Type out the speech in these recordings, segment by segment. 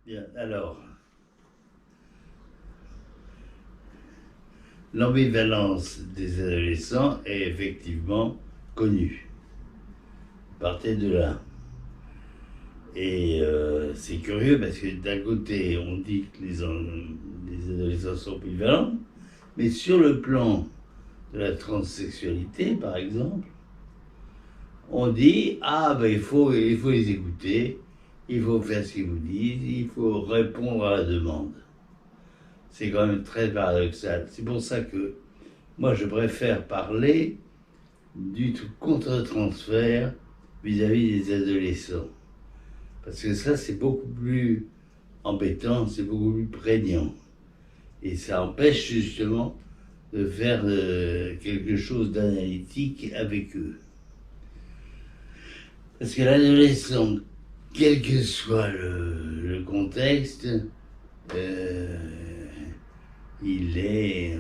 Bien, alors, l'ambivalence des adolescents est effectivement connue. Partez de là. Et c'est curieux parce que d'un côté, on dit que les adolescents sont ambivalents, mais sur le plan de la transsexualité, par exemple, on dit ah ben il faut les écouter, il faut faire ce qu'ils vous disent, il faut répondre à la demande. C'est quand même très paradoxal. C'est pour ça que moi je préfère parler du contre-transfert vis-à-vis des adolescents. Parce que ça c'est beaucoup plus embêtant, c'est beaucoup plus prégnant. Et ça empêche justement de faire quelque chose d'analytique avec eux. Parce que l'adolescent, quel que soit le contexte, il est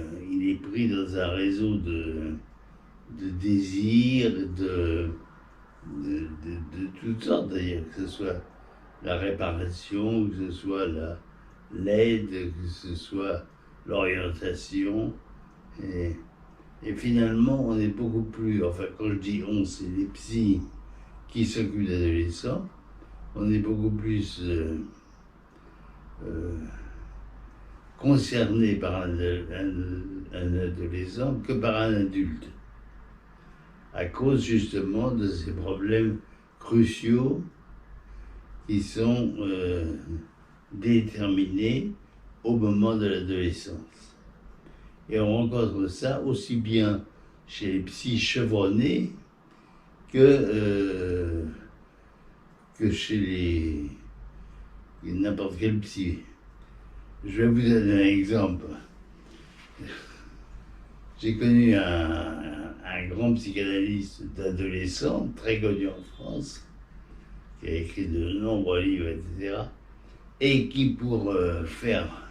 pris dans un réseau de désirs, de toutes sortes d'ailleurs, que ce soit la réparation, que ce soit l'aide, que ce soit l'orientation. Et finalement, on est beaucoup plus, enfin quand je dis on, c'est les psys qui s'occupent d'adolescents, on est beaucoup plus concerné par un adolescent que par un adulte, à cause justement de ces problèmes cruciaux qui sont déterminés au moment de l'adolescence. Et on rencontre ça aussi bien chez les psys chevronnés que chez n'importe quel psy. Je vais vous donner un exemple. J'ai connu un grand psychanalyste d'adolescents, très connu en France, qui a écrit de nombreux livres, etc., et qui, pour faire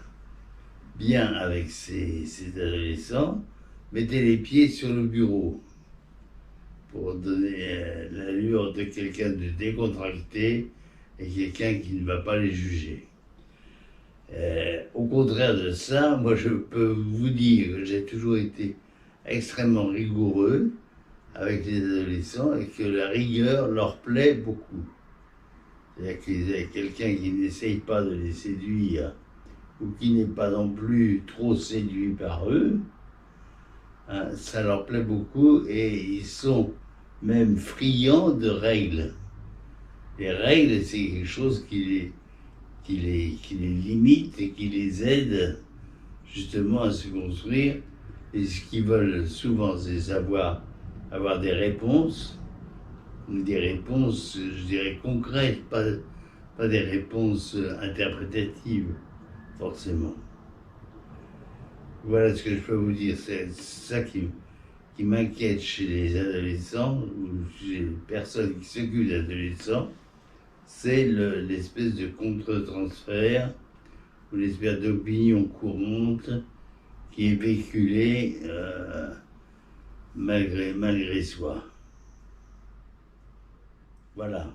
bien avec ces adolescents, mettait les pieds sur le bureau pour donner l'allure de quelqu'un de décontracté et quelqu'un qui ne va pas les juger. Au contraire de ça, moi je peux vous dire que j'ai toujours été extrêmement rigoureux avec les adolescents et que la rigueur leur plaît beaucoup. C'est-à-dire qu'ils aient quelqu'un qui n'essaye pas de les séduire ou qui n'est pas non plus trop séduit par eux, hein, ça leur plaît beaucoup et ils sont même friands de règles. Les règles, c'est quelque chose qui les limite et qui les aide justement à se construire. Et ce qu'ils veulent souvent, c'est avoir des réponses, des réponses, je dirais, concrètes, pas des réponses interprétatives, forcément. Voilà ce que je peux vous dire. C'est ça qui m'inquiète chez les adolescents, ou chez les personnes qui s'occupent d'adolescents, c'est l'espèce de contre-transfert, ou l'espèce d'opinion courante qui est véhiculée malgré soi. Voilà.